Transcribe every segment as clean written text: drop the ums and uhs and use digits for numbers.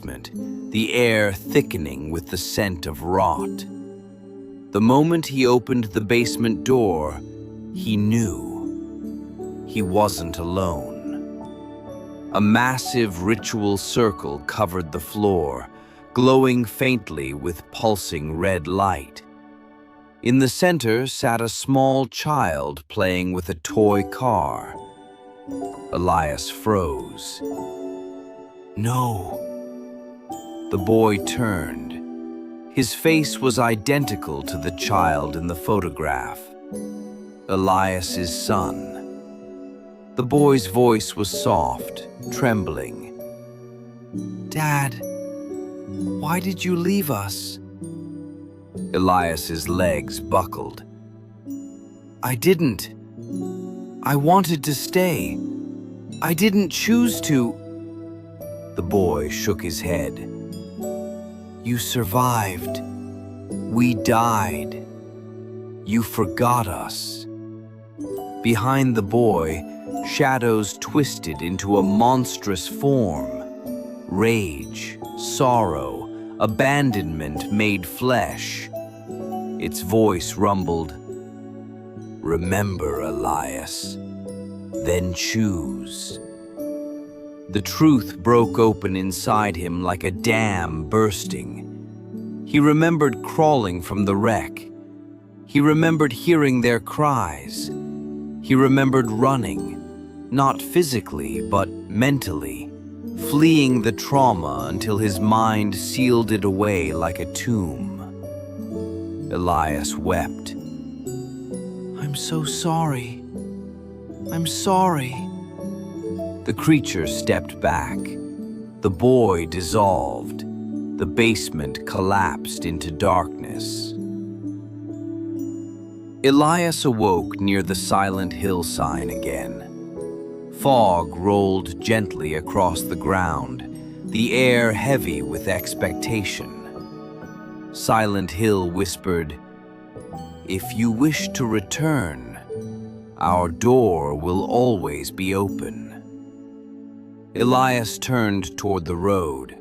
the air thickening with the scent of rot. The moment he opened the basement door, he knew he wasn't alone. A massive ritual circle covered the floor, glowing faintly with pulsing red light. In the center sat a small child playing with a toy car. Elias froze. No. The boy turned. His face was identical to the child in the photograph. Elias's son. The boy's voice was soft, trembling. "Dad, why did you leave us?" Elias's legs buckled. "I didn't. I wanted to stay. I didn't choose to." The boy shook his head. "You survived. We died. You forgot us." Behind the boy, shadows twisted into a monstrous form. Rage, sorrow, abandonment made flesh. Its voice rumbled, "Remember, Elias, then choose." The truth broke open inside him like a dam bursting. He remembered crawling from the wreck. He remembered hearing their cries. He remembered running, not physically, but mentally, fleeing the trauma until his mind sealed it away like a tomb. Elias wept. "I'm so sorry. I'm sorry." The creature stepped back. The boy dissolved. The basement collapsed into darkness. Elias awoke near the Silent Hill sign again. Fog rolled gently across the ground, the air heavy with expectation. Silent Hill whispered, "If you wish to return, our door will always be open." Elias turned toward the road.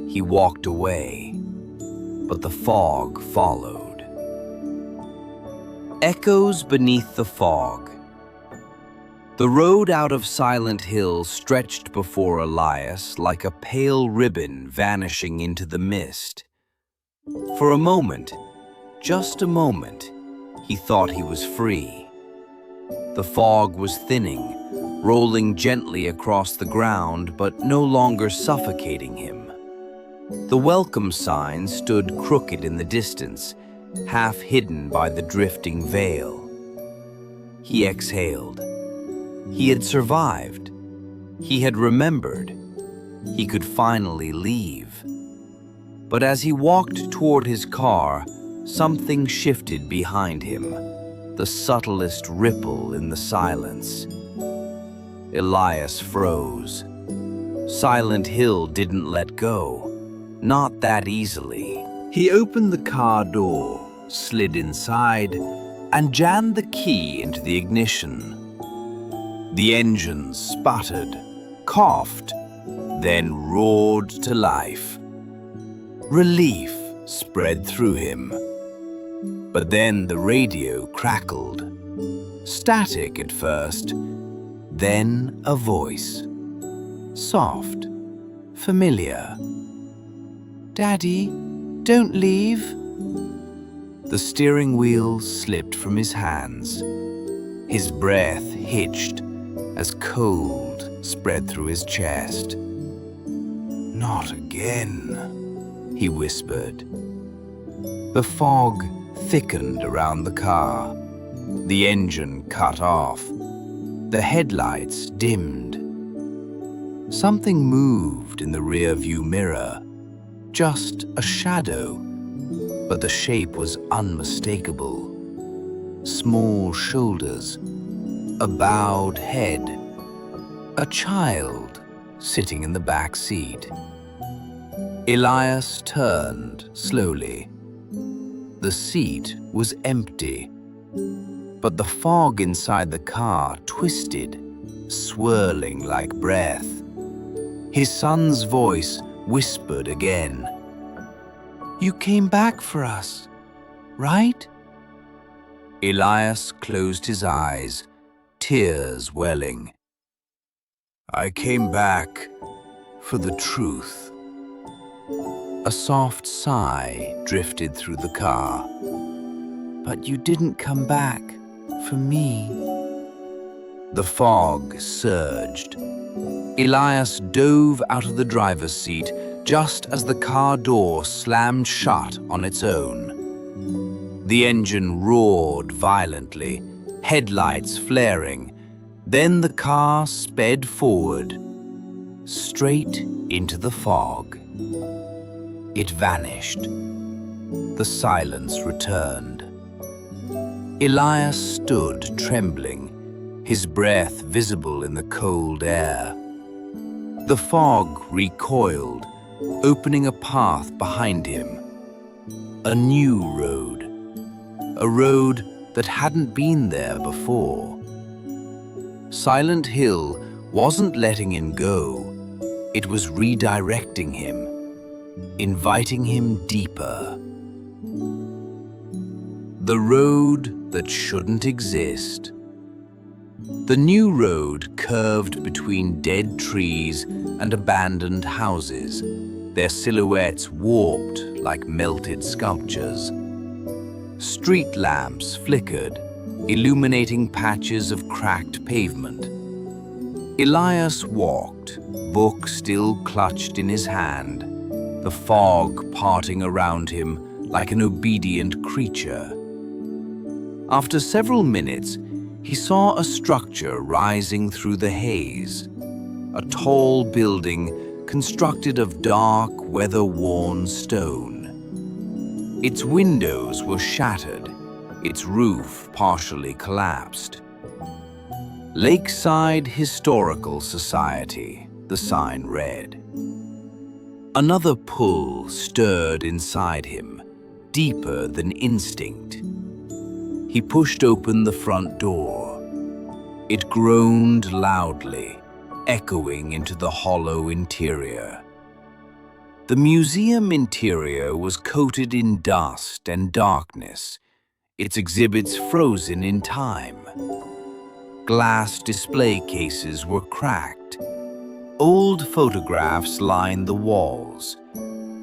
He walked away, but the fog followed. Echoes beneath the fog. The road out of Silent Hill stretched before Elias like a pale ribbon vanishing into the mist. For a moment, just a moment, he thought he was free. The fog was thinning, rolling gently across the ground, but no longer suffocating him. The welcome sign stood crooked in the distance, half hidden by the drifting veil. He exhaled. He had survived. He had remembered. He could finally leave. But as he walked toward his car, something shifted behind him, the subtlest ripple in the silence. Elias froze. Silent Hill didn't let go. Not that easily. He opened the car door, slid inside, and jammed the key into the ignition. The engine sputtered, coughed, then roared to life. Relief spread through him. But then the radio crackled. Static at first, then a voice. Soft, familiar. "Daddy, don't leave." The steering wheel slipped from his hands. His breath hitched as cold spread through his chest. "Not again," he whispered. The fog thickened around the car. The engine cut off. The headlights dimmed. Something moved in the rear-view mirror. Just a shadow, but the shape was unmistakable. Small shoulders, a bowed head, a child sitting in the back seat. Elias turned slowly. The seat was empty, but the fog inside the car twisted, swirling like breath. His son's voice whispered again. You came back for us, right? Elias closed his eyes, tears welling. I came back for the truth. A soft sigh drifted through the car. But you didn't come back for me. The fog surged. Elias dove out of the driver's seat just as the car door slammed shut on its own. The engine roared violently, headlights flaring. Then the car sped forward, straight into the fog. It vanished. The silence returned. Elias stood trembling, his breath visible in the cold air. The fog recoiled, opening a path behind him. A new road. A road that hadn't been there before. Silent Hill wasn't letting him go. It was redirecting him, inviting him deeper. The road that shouldn't exist. The new road curved between dead trees and abandoned houses, their silhouettes warped like melted sculptures. Street lamps flickered, illuminating patches of cracked pavement. Elias walked, book still clutched in his hand, the fog parting around him like an obedient creature. After several minutes, he saw a structure rising through the haze. A tall building constructed of dark, weather-worn stone. Its windows were shattered, its roof partially collapsed. Lakeside Historical Society, the sign read. Another pull stirred inside him, deeper than instinct. He pushed open the front door. It groaned loudly, echoing into the hollow interior. The museum interior was coated in dust and darkness, its exhibits frozen in time. Glass display cases were cracked. Old photographs lined the walls,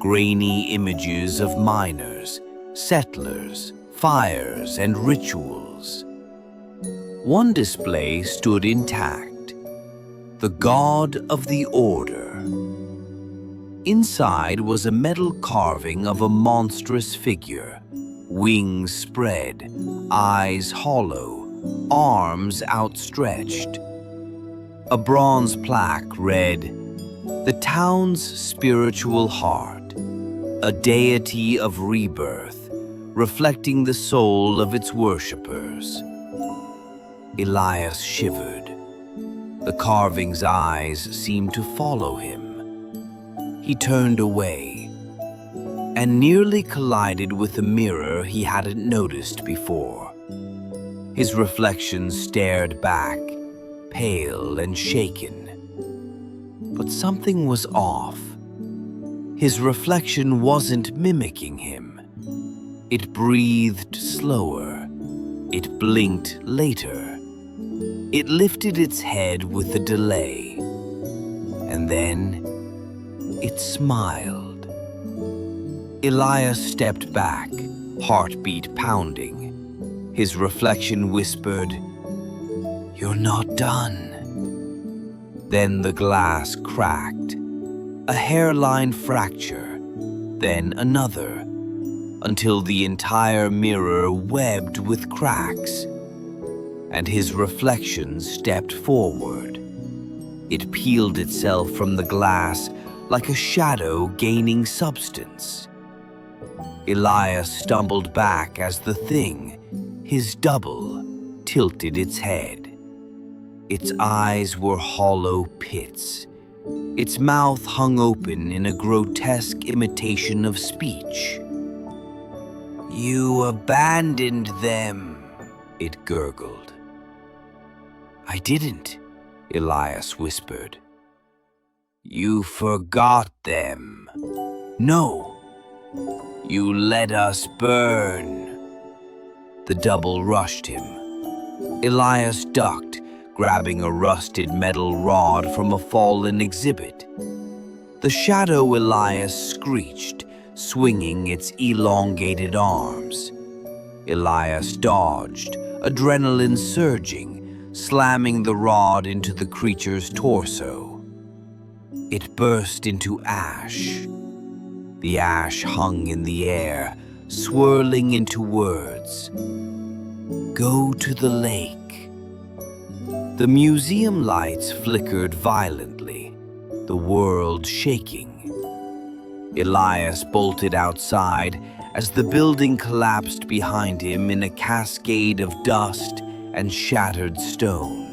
grainy images of miners, settlers, fires, and rituals. One display stood intact, the God of the Order. Inside was a metal carving of a monstrous figure, wings spread, eyes hollow, arms outstretched. A bronze plaque read, "The town's spiritual heart, a deity of rebirth, reflecting the soul of its worshippers." Elias shivered. The carving's eyes seemed to follow him. He turned away and nearly collided with a mirror he hadn't noticed before. His reflection stared back, pale and shaken. But something was off. His reflection wasn't mimicking him. It breathed slower. It blinked later. It lifted its head with a delay. And then it smiled. Elias stepped back, heartbeat pounding. His reflection whispered, "You're not done." Then the glass cracked. A hairline fracture, then another, until the entire mirror webbed with cracks. And his reflection stepped forward. It peeled itself from the glass like a shadow gaining substance. Elias stumbled back as the thing, his double, tilted its head. Its eyes were hollow pits. Its mouth hung open in a grotesque imitation of speech. "You abandoned them," it gurgled. "I didn't," Elias whispered. You forgot them. No, you let us burn. The double rushed him. Elias ducked, grabbing a rusted metal rod from a fallen exhibit. The shadow Elias screeched, swinging its elongated arms. Elias dodged, adrenaline surging, slamming the rod into the creature's torso. It burst into ash. The ash hung in the air, swirling into words. Go to the lake. The museum lights flickered violently, the world shaking. Elias bolted outside as the building collapsed behind him in a cascade of dust and shattered stone.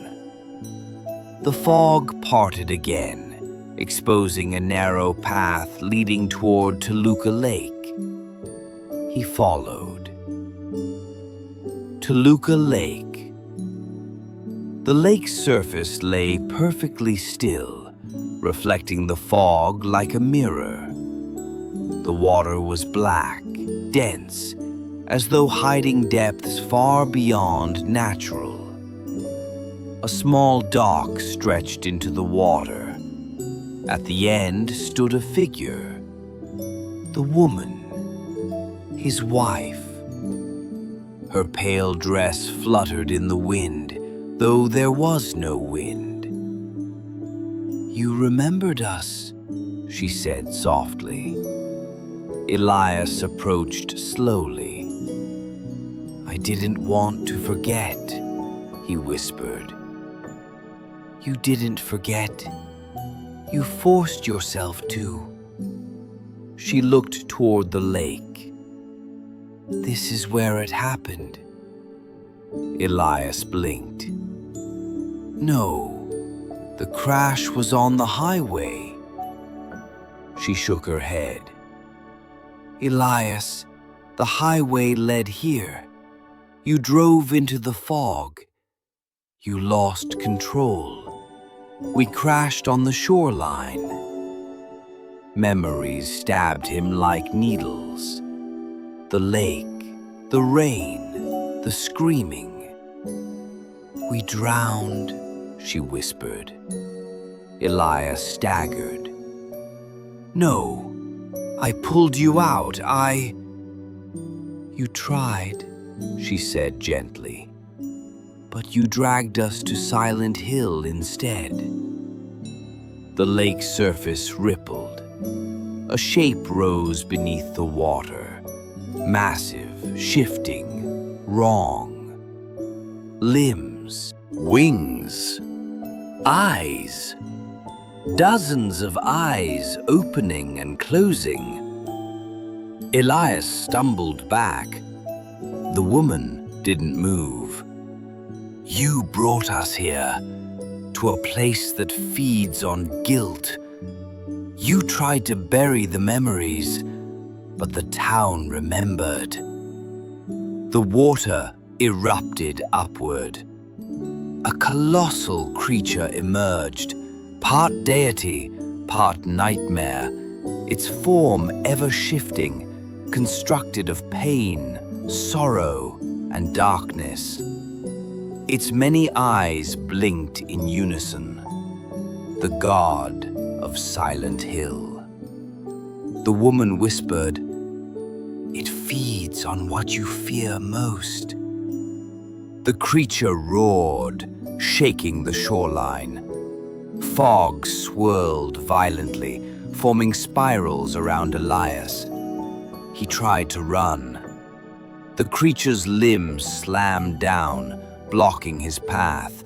The fog parted again, exposing a narrow path leading toward Toluca Lake. He followed. Toluca Lake. The lake's surface lay perfectly still, reflecting the fog like a mirror. The water was black, dense, as though hiding depths far beyond natural. A small dock stretched into the water. At the end stood a figure. The woman, his wife. Her pale dress fluttered in the wind, though there was no wind. You remembered us, she said softly. Elias approached slowly. I didn't want to forget, he whispered. You didn't forget. You forced yourself to. She looked toward the lake. This is where it happened. Elias blinked. No, the crash was on the highway. She shook her head. Elias, the highway led here. You drove into the fog. You lost control. We crashed on the shoreline. Memories stabbed him like needles. The lake, the rain, the screaming. We drowned, she whispered. Elias staggered. No, I pulled you out. You tried, she said gently. But you dragged us to Silent Hill instead. The lake's surface rippled. A shape rose beneath the water. Massive, shifting, wrong. Limbs, wings, eyes. Dozens of eyes opening and closing. Elias stumbled back. The woman didn't move. You brought us here, to a place that feeds on guilt. You tried to bury the memories, but the town remembered. The water erupted upward. A colossal creature emerged, part deity, part nightmare, its form ever shifting, constructed of pain, sorrow, and darkness. Its many eyes blinked in unison. The god of Silent Hill. The woman whispered, It feeds on what you fear most. The creature roared, shaking the shoreline. Fog swirled violently, forming spirals around Elias. He tried to run. The creature's limbs slammed down, blocking his path.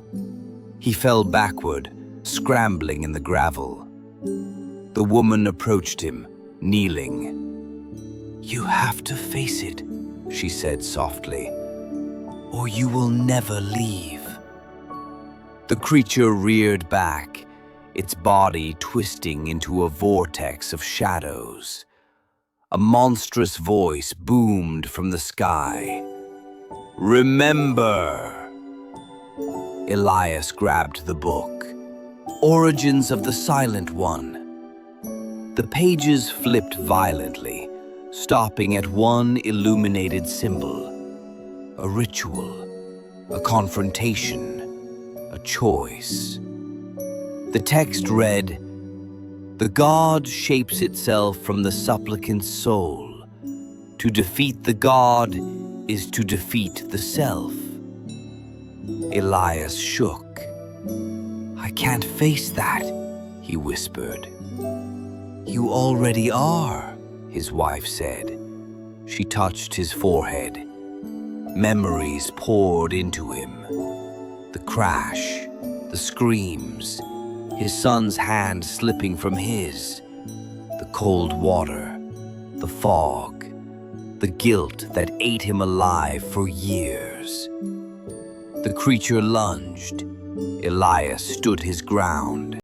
He fell backward, scrambling in the gravel. The woman approached him, kneeling. You have to face it, she said softly, or you will never leave. The creature reared back, its body twisting into a vortex of shadows. A monstrous voice boomed from the sky. Remember! Elias grabbed the book. Origins of the Silent One. The pages flipped violently, stopping at one illuminated symbol. A ritual, a confrontation, a choice. The text read, "The god shapes itself from the supplicant's soul. To defeat the god is to defeat the self." Elias shook. "I can't face that," he whispered. "You already are," his wife said. She touched his forehead. Memories poured into him. The crash, the screams, his son's hand slipping from his, the cold water, the fog, the guilt that ate him alive for years. The creature lunged. Elias stood his ground.